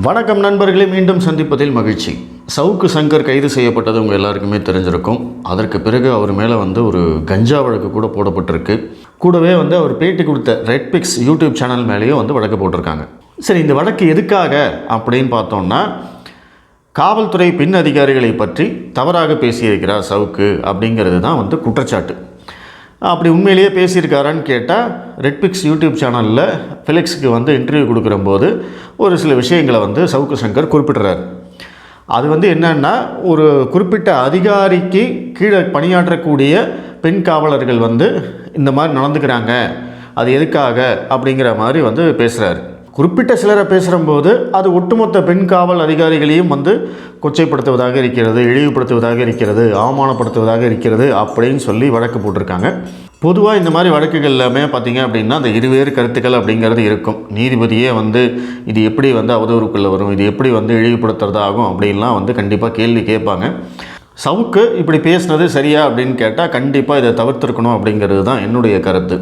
வணக்கம் நண்பர்களே, மீண்டும் சந்திப்பதில் மகிழ்ச்சி. சவுக்கு சங்கர் கைது செய்யப்பட்டது உங்கள் எல்லாருக்குமே தெரிஞ்சிருக்கும். அதற்கு பிறகு அவர் மேலே ஒரு கஞ்சா வழக்கு கூட போடப்பட்டிருக்கு. கூடவே அவர் பேட்டி கொடுத்த ரெட் பிக்ஸ் யூடியூப் சேனல் மேலேயும் வழக்கு போட்டிருக்காங்க. சரி, இந்த வழக்கு எதுக்காக அப்படின்னு பார்த்தோம்னா, காவல்துறை பெண் அதிகாரிகளை பற்றி தவறாக பேசியிருக்கிறார் சவுக்கு அப்படிங்கிறது தான் குற்றச்சாட்டு. அப்படி உண்மையிலேயே பேசியிருக்காரான்னு கேட்டால், ரெட் பிக்ஸ் யூடியூப் சேனலில் ஃபிலிக்ஸுக்கு இன்டர்வியூ கொடுக்குறம்போது ஒரு சில விஷயங்களை சவுக்கு சங்கர் குறிப்பிடுறார். அது என்னன்னா, ஒரு குறிப்பிட்ட அதிகாரிக்கு கீழே பணியாற்றக்கூடிய பெண் காவலர்கள் இந்த மாதிரி நடந்துக்கிறாங்க, அது எதுக்காக அப்படிங்கிற மாதிரி பேசுகிறார். குறிப்பிட்ட சிலரை பேசுகிறம்போது அது ஒட்டுமொத்த பெண் காவல் அதிகாரிகளையும் கொச்சைப்படுத்துவதாக இருக்கிறது, இழிவுபடுத்துவதாக இருக்கிறது, அவமானப்படுத்துவதாக இருக்கிறது அப்படின்னு சொல்லி வழக்கு போட்டிருக்காங்க. பொதுவாக இந்த மாதிரி வழக்குகள் எல்லாமே பார்த்திங்க அப்படின்னா, அந்த இருவேறு கருத்துக்கள் அப்படிங்கிறது இருக்கும். நீதிபதியே இது எப்படி அவதூறுக்குள்ளே வரும், இது எப்படி இழிவுபடுத்துறதாகும் அப்படின்லாம் கண்டிப்பாக கேள்வி கேட்பாங்க. சவுக்கு இப்படி பேசுனது சரியா அப்படின்னு கேட்டால், கண்டிப்பாக இதை தவிர்த்திருக்கணும் அப்படிங்கிறது தான் என்னுடைய கருத்து.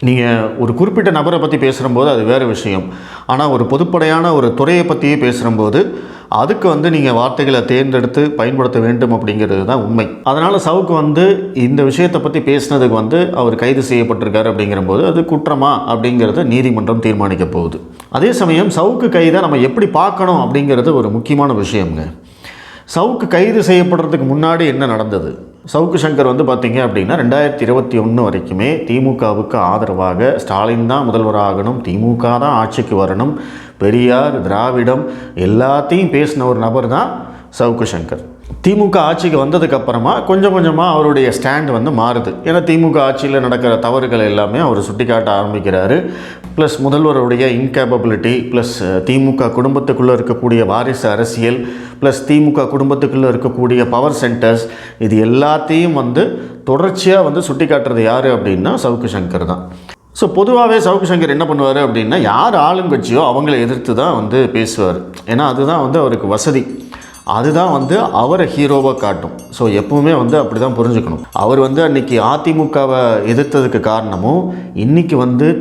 நீங்கள் ஒரு குறிப்பிட்ட நபரை பற்றி பேசுகிறம்போது அது வேறு விஷயம். ஆனால் ஒரு பொதுப்படையான ஒரு துறையை பற்றியே பேசுகிறம்போது அதுக்கு நீங்கள் வார்த்தைகளை தேர்ந்தெடுத்து பயன்படுத்த வேண்டும் அப்படிங்கிறது தான் உண்மை. அதனால் சவுக்கு இந்த விஷயத்தை பற்றி பேசுனதுக்கு அவர் கைது செய்யப்பட்டிருக்காரு அப்படிங்கிறபோது அது குற்றமா அப்படிங்கிறத நீதிமன்றம் தீர்மானிக்க போகுது. அதே சமயம் சவுக்கு கைதை நம்ம எப்படி பார்க்கணும் அப்படிங்கிறது ஒரு முக்கியமான விஷயம்ங்க. சவுக்கு கைது செய்யப்படுறதுக்கு முன்னாடி என்ன நடந்தது? சவுக்கு சங்கர் பார்த்திங்க அப்படின்னா 2021 வரைக்குமே திமுகவுக்கு ஆதரவாக ஸ்டாலின் தான் முதல்வராகணும், திமுக தான் ஆட்சிக்கு வரணும், பெரியார், திராவிடம் எல்லாத்தையும் பேசின ஒரு நபர் தான் சவுக்கு சங்கர். திமுக ஆட்சிக்கு வந்ததுக்கப்புறமா கொஞ்சம் கொஞ்சமாக அவருடைய ஸ்டாண்ட் மாறுது. ஏன்னா திமுக ஆட்சியில் நடக்கிற தவறுகள் எல்லாமே அவர் சுட்டிக்காட்ட ஆரம்பிக்கிறாரு. ப்ளஸ் முதல்வருடைய இன்கேப்பபிலிட்டி, ப்ளஸ் திமுக குடும்பத்துக்குள்ளே இருக்கக்கூடிய வாரிசு அரசியல், ப்ளஸ் திமுக குடும்பத்துக்குள்ளே இருக்கக்கூடிய பவர் சென்டர்ஸ், இது எல்லாத்தையும் தொடர்ச்சியாக சுட்டிக்காட்டுறது யார் அப்படின்னா சவுக்கு சங்கர் தான். ஸோ பொதுவாகவே சவுக்கு சங்கர் என்ன பண்ணுவார் அப்படின்னா, யார் ஆளுங்கட்சியோ அவங்கள எதிர்த்து தான் பேசுவார். ஏன்னா அதுதான் அவருக்கு வசதி, அதுதான் அவரை ஹீரோவாக காட்டும். ஸோ எப்பவுமே அப்படி தான் புரிஞ்சுக்கணும். அவர் அன்றைக்கி அதிமுகவை எதிர்த்ததுக்கு காரணமும், இன்றைக்கி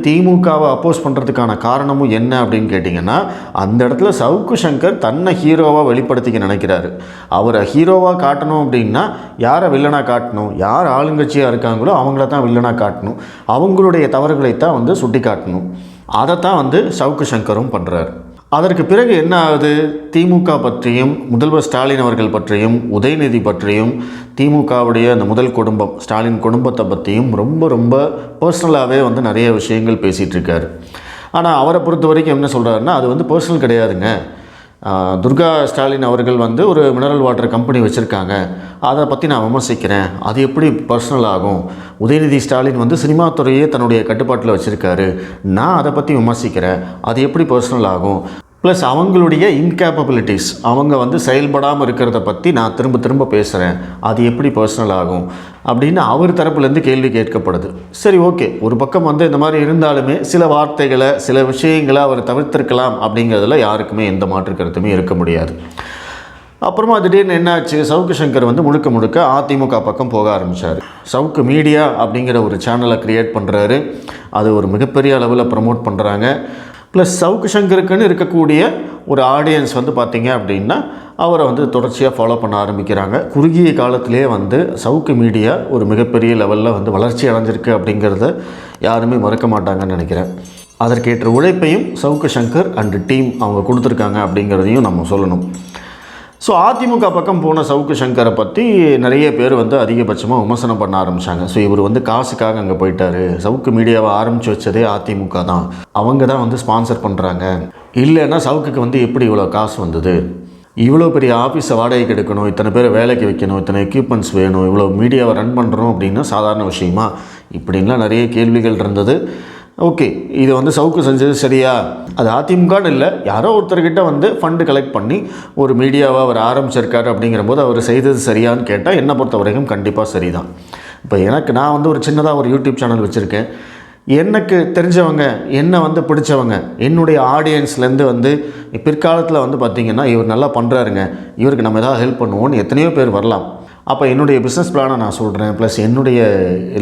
திமுகவை அப்போஸ் பண்ணுறதுக்கான காரணமும் என்ன அப்படின்னு கேட்டிங்கன்னா, அந்த இடத்துல சவுக்கு சங்கர் தன்னை ஹீரோவாக வெளிப்படுத்திக்க நினைக்கிறாரு. அவரை ஹீரோவாக காட்டணும் அப்படின்னா யாரை வில்லனாக காட்டணும், யார் ஆளுங்கட்சியாக இருக்காங்களோ அவங்கள தான் வில்லனாக காட்டணும், அவங்களுடைய தவறுகளை தான் சுட்டி காட்டணும். அதைத்தான் சவுக்கு சங்கரும் பண்ணுறாரு. அதற்கு பிறகு என்ன ஆகுது? திமுக பற்றியும், முதல்வர் ஸ்டாலின் அவர்கள் பற்றியும், உதயநிதி பற்றியும், திமுகவுடைய அந்த முதல் குடும்பம் ஸ்டாலின் குடும்பத்தை பற்றியும் ரொம்ப ரொம்ப பர்சனலாகவே நிறைய விஷயங்கள் பேசிகிட்ருக்காரு. ஆனால் அவரை பொறுத்த வரைக்கும் என்ன சொல்கிறாருன்னா, அது பர்சனல் கிடையாதுங்க. துர்கா ஸ்டாலின் அவர்கள் ஒரு மினரல் வாட்டர் கம்பெனி வச்சுருக்காங்க, அதை பற்றி நான் விமர்சிக்கிறேன், அது எப்படி பர்சனல் ஆகும்? உதயநிதி ஸ்டாலின் சினிமா துறையே தன்னுடைய கட்டுப்பாட்டில் வச்சுருக்காரு, நான் அதை பற்றி விமர்சிக்கிறேன், அது எப்படி பர்சனல் ஆகும்? ப்ளஸ் அவங்களுடைய இன்கேப்பபிலிட்டிஸ், அவங்க செயல்படாமல் இருக்கிறத பற்றி நான் திரும்ப திரும்ப பேசுகிறேன், அது எப்படி பர்சனல் ஆகும் அப்படின்னு அவர் தரப்புலேருந்து கேள்வி கேட்கப்படுது. சரி, ஓகே, ஒரு பக்கம் இந்த மாதிரி இருந்தாலுமே சில வார்த்தைகளை, சில விஷயங்களை அவர் தவிர்த்திருக்கலாம் அப்படிங்கிறதுல யாருக்குமே எந்த மாற்று கருத்துமே இருக்க முடியாது. அப்புறமா திடீர்னு என்னாச்சு? சவுக்கு சங்கர் முழுக்க முழுக்க அதிமுக பக்கம் போக ஆரம்பித்தார். சவுக்கு மீடியா அப்படிங்கிற ஒரு சேனலை க்ரியேட் பண்ணுறாரு. அது ஒரு மிகப்பெரிய அளவில் ப்ரமோட் பண்ணுறாங்க. ப்ளஸ் சவுக்கு சங்கருக்குன்னு இருக்கக்கூடிய ஒரு ஆடியன்ஸ் பார்த்திங்க அப்படின்னா அவரை தொடர்ச்சியாக ஃபாலோ பண்ண ஆரம்பிக்கிறாங்க. குறுகிய காலத்திலே சவுக்கு மீடியா ஒரு மிகப்பெரிய லெவலில் வளர்ச்சி அடைஞ்சிருக்கு அப்படிங்கிறத யாருமே மறக்க மாட்டாங்கன்னு நினைக்கிறேன். அதற்கேற்ற உழைப்பையும் சவுக்கு சங்கர் அண்டு டீம் அவங்க கொடுத்துருக்காங்க அப்படிங்கிறதையும் நம்ம சொல்லணும். ஸோ அதிமுக பக்கம் போன சவுக்கு சங்கரை பற்றி நிறைய பேர் அதிகபட்சமாக விமர்சனம் பண்ண ஆரம்பித்தாங்க. ஸோ இவர் காசுக்காக அங்கே போயிட்டார், சவுக்கு மீடியாவை ஆரம்பித்து வச்சதே அதிமுக தான், அவங்க தான் ஸ்பான்சர் பண்ணுறாங்க, இல்லைன்னா சவுக்குக்கு எப்படி இவ்வளோ காசு வந்தது, இவ்வளோ பெரிய ஆஃபீஸை வாடகைக்கு எடுக்கணும், இத்தனை பேரை வேலைக்கு வைக்கணும், இத்தனை எக்யூப்மெண்ட்ஸ் வேணும், இவ்வளோ மீடியாவை ரன் பண்ணுறோம் அப்படின்னா சாதாரண விஷயமா, இப்படின்லாம் நிறைய கேள்விகள் இருந்தது. ஓகே, இது சவுக்கு செஞ்சது சரியா? அது அதிமுகன்னு இல்லை, யாரோ ஒருத்தர்கிட்ட ஃபண்டு கலெக்ட் பண்ணி ஒரு மீடியாவை அவர் ஆரம்பிச்சிருக்காரு அப்படிங்கிறபோது அவர் செய்தது சரியான்னு கேட்டால் என்னை பொறுத்த வரைக்கும் கண்டிப்பாக சரி தான். இப்போ நான் ஒரு சின்னதாக ஒரு யூடியூப் சேனல் வச்சுருக்கேன். எனக்கு தெரிஞ்சவங்க, என்னை பிடிச்சவங்க, என்னுடைய ஆடியன்ஸ்லேருந்து பிற்காலத்தில் பார்த்திங்கன்னா இவர் நல்லா பண்ணுறாருங்க, இவருக்கு நம்ம எதாவது ஹெல்ப் பண்ணுவோன்னு எத்தனையோ பேர் வரலாம். அப்போ என்னுடைய பிஸ்னஸ் பிளானை நான் சொல்கிறேன், ப்ளஸ் என்னுடைய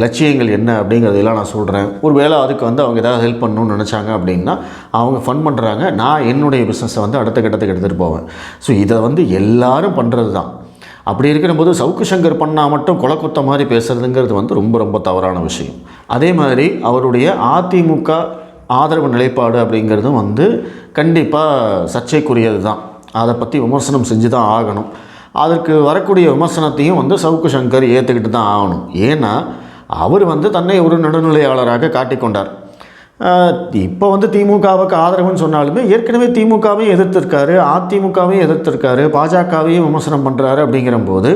லட்சியங்கள் என்ன அப்படிங்கிறதெல்லாம் நான் சொல்கிறேன். ஒரு வேளை அதுக்கு வந்து அவங்க ஏதாவது ஹெல்ப் பண்ணணும்னு நினச்சாங்க அப்படின்னா அவங்க ஃபன் பண்ணுறாங்க, நான் என்னுடைய பிஸ்னஸை வந்து அடுத்த கட்டத்துக்கு எடுத்துகிட்டு போவேன். ஸோ இதை வந்து எல்லாரும் பண்ணுறது தான். அப்படி இருக்கிற போது சவுக்கு சங்கர் பண்ணால் மட்டும் கொலக்குத்த மாதிரி பேசுகிறதுங்கிறது வந்து ரொம்ப ரொம்ப தவறான விஷயம். அதே மாதிரி அவருடைய அதிமுக ஆதரவு நிலைப்பாடு அப்படிங்கிறதும் வந்து கண்டிப்பாக சர்ச்சைக்குரியது தான். அதை பற்றி விமர்சனம் செஞ்சு தான் ஆகணும். அதற்கு வரக்கூடிய விமர்சனத்தையும் வந்து சவுக்கு சங்கர் ஏற்றுக்கிட்டு தான் ஆகணும். ஏன்னா அவர் வந்து தன்னை ஒரு நடுநிலையாளராக காட்டிக்கொண்டார். இப்போ வந்து திமுகவுக்கு ஆதரவுன்னு சொன்னாலுமே ஏற்கனவே திமுகவையும் எதிர்த்திருக்காரு, அதிமுகவையும் எதிர்த்திருக்காரு, பாஜகவையும் விமர்சனம் பண்ணுறாரு. அப்படிங்கிற போது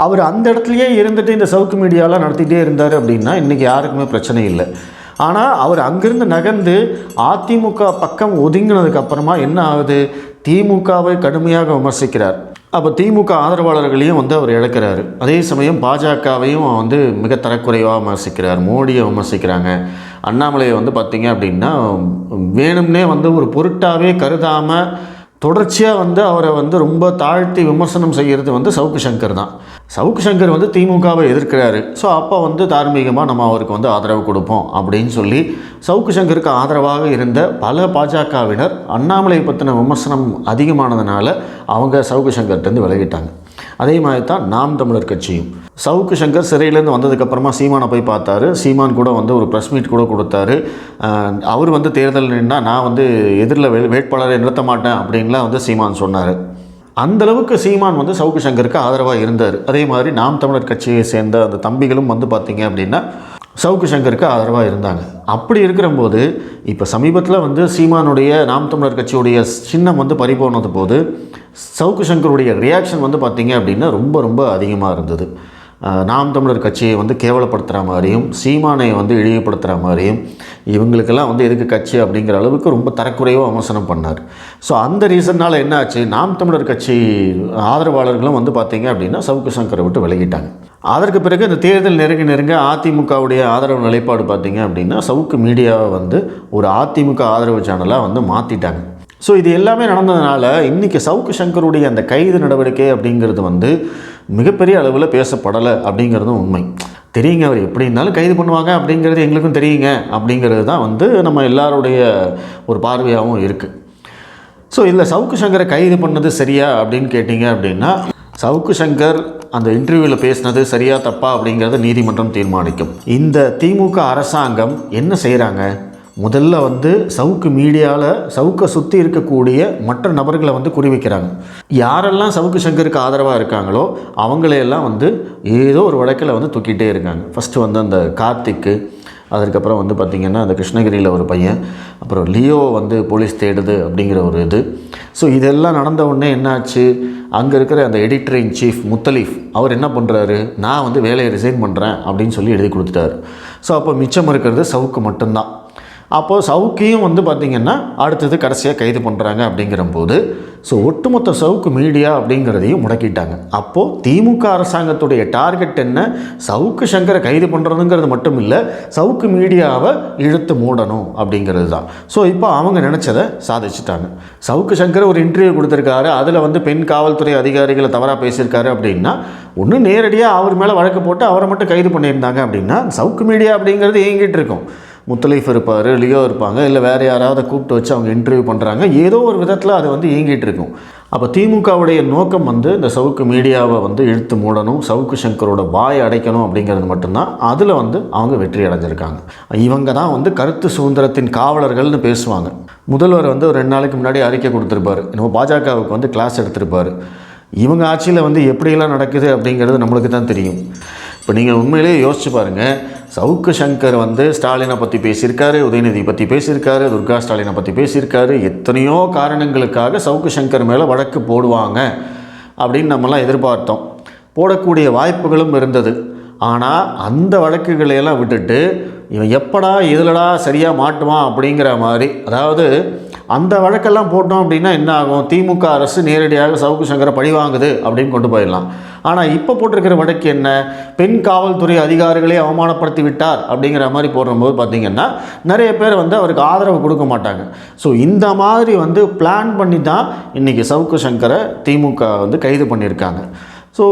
அவர் அந்த இடத்துலையே இருந்துட்டு இந்த சவுக்கு மீடியாலாம் நடத்திகிட்டே இருந்தார் அப்படின்னா இன்றைக்கி யாருக்குமே பிரச்சனை இல்லை. ஆனால் அவர் அங்கிருந்து நகர்ந்து அதிமுக பக்கம் ஒதுங்கினதுக்கப்புறமா என்ன ஆகுது, திமுகவை கடுமையாக விமர்சிக்கிறார். அப்போ திமுக ஆதரவாளர்களையும் வந்து அவர் இழக்கிறாரு. அதே சமயம் பாஜகவையும் வந்து மிக தரக்குறைவாக விமர்சிக்கிறார். மோடியை விமர்சிக்கிறாங்க. அண்ணாமலையை வந்து பார்த்திங்க அப்படின்னா வேணும்னே வந்து ஒரு பொருட்டாகவே கருதாமல் தொடர்ச்சியாக வந்து அவரை வந்து ரொம்ப தாழ்த்தி விமர்சனம் செய்கிறது வந்து சவுக்கு சங்கர் தான். சவுக்கு சங்கர் வந்து திமுகவை எதிர்க்கிறாரு. ஸோ அப்போ வந்து தார்மீகமாக நம்ம அவருக்கு வந்து ஆதரவு கொடுப்போம் அப்படின்னு சொல்லி சவுக்கு சங்கருக்கு ஆதரவாக இருந்த பல பாஜகவினர் அண்ணாமலை பற்றின விமர்சனம் அதிகமானதுனால அவங்க சவுக்கு சங்கர்கிட்டருந்து விலகிட்டாங்க. அதே மாதிரி தான் நாம் தமிழர் கட்சியும். சவுக்கு சங்கர் சிறையிலேருந்து வந்ததுக்கப்புறமா சீமானை போய் பார்த்தாரு. சீமான் கூட வந்து ஒரு ப்ரெஸ் மீட் கூட கொடுத்தாரு. அவர் வந்து தேர்தல் நின்னா நான் வந்து எதிரில் வேட்பாளரை நிறுத்த மாட்டேன் அப்படின்லாம் வந்து சீமான் சொன்னார். அந்தளவுக்கு சீமான் வந்து சவுக்கு சங்கருக்கு ஆதரவாக இருந்தார். அதே மாதிரி நாம் தமிழர் கட்சியை சேர்ந்த அந்த தம்பிகளும் வந்து பார்த்திங்க அப்படின்னா சவுக்கு சங்கருக்கு ஆதரவாக இருந்தாங்க. அப்படி இருக்கிறபோது இப்போ சமீபத்தில் வந்து சீமானுடைய நாம் தமிழர் கட்சியுடைய சின்னம் வந்து பறிபோனது போது சவுக்கு சங்கருடைய ரியாக்ஷன் வந்து பார்த்திங்க அப்படின்னா ரொம்ப ரொம்ப அதிகமாக இருந்தது. நாம் தமிழர் கட்சியை வந்து கேவலப்படுத்துகிற மாதிரியும் சீமானை வந்து இழிவுபடுத்துகிற மாதிரியும் இவங்களுக்கெல்லாம் வந்து எதுக்கு கட்சி அப்படிங்கிற அளவுக்கு ரொம்ப தரக்குறைவாக விமர்சனம் பண்ணார். ஸோ அந்த ரீசன்னால் என்ன ஆச்சு, நாம் தமிழர் கட்சி ஆதரவாளர்களும் வந்து பார்த்திங்க அப்படின்னா சவுக்கு சங்கரை விட்டு விலகிட்டாங்க. அதற்கு பிறகு இந்த தேர்தல் நெருங்க அதிமுகவுடைய ஆதரவு நிலைப்பாடு பார்த்திங்க அப்படின்னா சவுக்கு மீடியாவை வந்து ஒரு அதிமுக ஆதரவு சேனலாக வந்து மாற்றிட்டாங்க. ஸோ இது எல்லாமே நடந்ததுனால இன்றைக்கி சவுக்கு சங்கருடைய அந்த கைது நடவடிக்கை அப்படிங்கிறது வந்து மிகப்பெரிய அளவில் பேசப்படலை அப்படிங்கிறதும் உண்மை. தெரியுங்க, அவர் எப்படி இருந்தாலும் கைது பண்ணுவாங்க அப்படிங்கிறது எங்களுக்கும் தெரியுங்க அப்படிங்கிறது தான் வந்து நம்ம எல்லாருடைய ஒரு பார்வையாகவும் இருக்குது. ஸோ இதில் சவுக்கு சங்கரை கைது பண்ணது சரியா அப்படின்னு கேட்டிங்க அப்படின்னா சவுக்கு சங்கர் அந்த இன்டர்வியூவில் பேசினது சரியா தப்பா அப்படிங்கிறத நீதிமன்றம் தீர்மானிக்கும். இந்த திமுக அரசாங்கம் என்ன செய்கிறாங்க, முதல்ல வந்து சவுக்கு மீடியாவில் சவுக்கை சுற்றி இருக்கக்கூடிய மற்ற நபர்களை வந்து குறிவைக்கிறாங்க. யாரெல்லாம் சவுக்கு சங்கருக்கு ஆதரவாக இருக்காங்களோ அவங்களையெல்லாம் வந்து ஏதோ ஒரு வழக்கில் வந்து தூக்கிட்டே இருக்காங்க. ஃபஸ்ட்டு வந்து அந்த கார்த்திக்கு, அதுக்கப்புறம் வந்து பார்த்திங்கன்னா அந்த கிருஷ்ணகிரியில் ஒரு பையன், அப்புறம் லியோ வந்து போலீஸ் தேடுது அப்படிங்கிற ஒரு இது. ஸோ இதெல்லாம் நடந்த உடனே என்னாச்சு, அங்கே இருக்கிற அந்த எடிட்டர் இன் சீஃப் முத்தலீஃப் அவர் என்ன பண்ணுறாரு, நான் வந்து வேலையை ரிசைன் பண்ணுறேன் அப்படின்னு சொல்லி எழுதி கொடுத்துட்டாரு. ஸோ அப்போ மிச்சம் இருக்கிறது சவுக்கு மட்டும்தான். அப்போது சவுக்கையும் வந்து பார்த்திங்கன்னா அடுத்தது கடைசியாக கைது பண்ணுறாங்க அப்படிங்கிற போது ஸோ ஒட்டுமொத்த சவுக்கு மீடியா அப்படிங்கிறதையும் முடக்கிட்டாங்க. அப்போது திமுக அரசாங்கத்துடைய டார்கெட் என்ன, சவுக்கு சங்கரை கைது பண்ணுறதுங்கிறது மட்டும் இல்லை, சவுக்கு மீடியாவை இழுத்து மூடணும் அப்படிங்கிறது தான். ஸோ இப்போ அவங்க நினச்சதை சாதிச்சுட்டாங்க. சவுக்கு சங்கர் ஒரு இன்டர்வியூ கொடுத்துருக்காரு, அதில் வந்து பெண் காவல்துறை அதிகாரிகளை தவறாக பேசியிருக்காரு அப்படின்னா ஒன்று நேரடியாக அவர் மேலே வழக்கு போட்டு அவரை மட்டும் கைது பண்ணியிருந்தாங்க அப்படின்னா சவுக்கு மீடியா அப்படிங்கிறது இயங்கிட்டு இருக்கும். முத்தலீஃப் இருப்பார், லியோ இருப்பாங்க, இல்லை வேறு யாராவது கூப்பிட்டு வச்சு அவங்க இன்டர்வியூ பண்ணுறாங்க, ஏதோ ஒரு விதத்தில் அது வந்து இயங்கிட்டு இருக்கும். அப்போ திமுகவுடைய நோக்கம் வந்து இந்த சவுக்கு மீடியாவை வந்து இழுத்து மூடணும், சவுக்கு சங்கரோட வாய் அடைக்கணும் அப்படிங்கிறது மட்டும்தான். அதில் வந்து அவங்க வெற்றி அடைஞ்சிருக்காங்க. இவங்க தான் வந்து கருத்து சுதந்திரத்தின் காவலர்கள்னு பேசுவாங்க. முதல்வர் வந்து ஒரு 2 நாளைக்கு முன்னாடி அறிக்கை கொடுத்துருப்பார், நம்ம பாஜகவுக்கு வந்து கிளாஸ் எடுத்திருப்பார். இவங்க ஆட்சியில் வந்து எப்படியெல்லாம் நடக்குது அப்படிங்கிறது நம்மளுக்கு தான் தெரியும். இப்போ நீங்கள் உண்மையிலேயே யோசிச்சு பாருங்கள், சவுக்கு சங்கர் வந்து ஸ்டாலினை பற்றி பேசியிருக்காரு, உதயநிதி பற்றி பேசியிருக்காரு, துர்கா ஸ்டாலினை பற்றி பேசியிருக்காரு. எத்தனையோ காரணங்களுக்காக சவுக்கு சங்கர் மேலே வழக்கு போடுவாங்க அப்படின்னு நம்மலாம் எதிர்பார்த்தோம். போடக்கூடிய வாய்ப்புகளும் இருந்தது. ஆனால் அந்த வழக்குகளையெல்லாம் விட்டுட்டு இவன் எப்படா இதிலடா சரியாக மாட்டுவான் அப்படிங்கிற மாதிரி, அதாவது அந்த வழக்கெல்லாம் போட்டோம் அப்படின்னா என்ன ஆகும், திமுக அரசு நேரடியாக சவுக்கு சங்கரை பழிவாங்குது அப்படின்னு கொண்டு போயிடலாம். ஆனால் இப்போ போட்டிருக்கிற வழக்கு என்ன, பெண் காவல்துறை அதிகாரிகளே அவமானப்படுத்தி விட்டார் அப்படிங்கிற மாதிரி போடும்போது பார்த்திங்கன்னா நிறைய பேர் வந்து அவருக்கு ஆதரவு கொடுக்க மாட்டாங்க. ஸோ இந்த மாதிரி வந்து பிளான் பண்ணி தான் இன்றைக்கி சவுக்கு சங்கரை திமுக வந்து கைது பண்ணியிருக்காங்க. ஸோ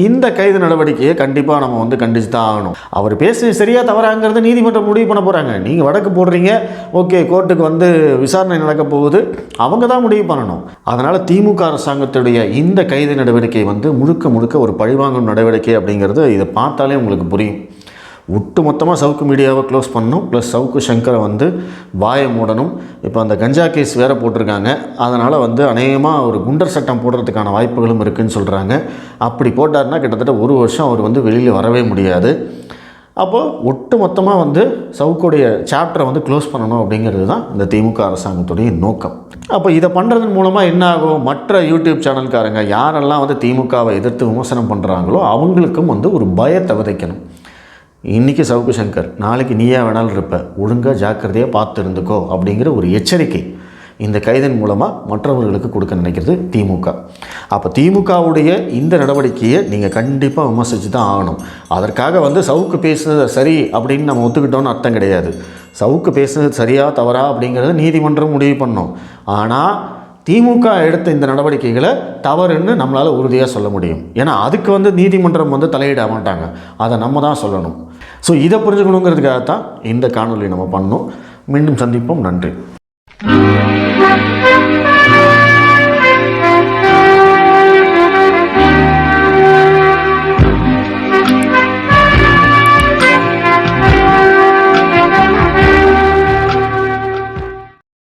இந்த கைது நடவடிக்கையை கண்டிப்பாக நம்ம வந்து கண்டிச்சு தான் ஆகணும். அவர் பேசுறது சரியாக தவறாங்கிறத நீதிமன்றம் முடிவு பண்ண போகிறாங்க. நீங்கள் வழக்கு போடுறீங்க, ஓகே, கோர்ட்டுக்கு வந்து விசாரணை நடக்க போகுது, அவங்க தான் முடிவு பண்ணணும். அதனால் திமுக அரசாங்கத்துடைய இந்த கைது நடவடிக்கை வந்து முழுக்க முழுக்க ஒரு பழிவாங்கும் நடவடிக்கை அப்படிங்கிறது இதை பார்த்தாலே உங்களுக்கு புரியும். ஒட்டு மொத்தமாக சவுக்கு மீடியாவை க்ளோஸ் பண்ணணும், ப்ளஸ் சவுக்கு சங்கரை வந்து வாயை மூடணும். இப்போ அந்த கஞ்சா கேஸ் வேறு போட்டிருக்காங்க, அதனால் வந்து அநேகமாக ஒரு குண்டர் சட்டம் போடுறதுக்கான வாய்ப்புகளும் இருக்குதுன்னு சொல்கிறாங்க. அப்படி போட்டார்னா கிட்டத்தட்ட 1 வருஷம் அவர் வந்து வெளியில் வரவே முடியாது. அப்போது ஒட்டு மொத்தமாக வந்து சவுக்குடைய சாப்டரை வந்து க்ளோஸ் பண்ணணும் அப்படிங்கிறது தான் இந்த திமுக அரசாங்கத்துடைய நோக்கம். அப்போ இதை பண்ணுறதன் மூலமாக என்ன ஆகும், மற்ற யூடியூப் சேனல்காரங்க யாரெல்லாம் வந்து திமுகவை எதிர்த்து விமர்சனம் பண்ணுறாங்களோ அவங்களுக்கும் வந்து ஒரு பயத்தை விதைக்கணும். இன்றைக்கி சவுக்கு சங்கர், நாளைக்கு நீயா வேணாலும் இருப்ப, ஒழுங்காக ஜாக்கிரதையாக பார்த்து இருந்துக்கோ அப்படிங்கிற ஒரு எச்சரிக்கை இந்த கைதின் மூலமாக மற்றவர்களுக்கு கொடுக்க நினைக்கிறது திமுக. அப்போ திமுகவுடைய இந்த நடவடிக்கையை நீங்கள் கண்டிப்பாக விமர்சித்து தான் ஆகணும். அதற்காக வந்து சவுக்கு பேசுனது சரி அப்படின்னு நம்ம ஒத்துக்கிட்டோன்னு அர்த்தம் கிடையாது. சவுக்கு பேசுனது சரியா தவறா அப்படிங்கிறத நீதிமன்றம் முடிவு பண்ணோம். ஆனால் திமுக எடுத்த இந்த நடவடிக்கைகளை தவறுன்னு நம்மளால் உறுதியாக சொல்ல முடியும். ஏன்னா அதுக்கு வந்து நீதிமன்றம் வந்து தலையிட மாட்டாங்க, அதை நம்ம தான் சொல்லணும். ஸோ இதை புரிஞ்சுக்கணுங்கிறதுக்காக தான் இந்த காணொலி நம்ம பண்ணோம். மீண்டும் சந்திப்போம். நன்றி.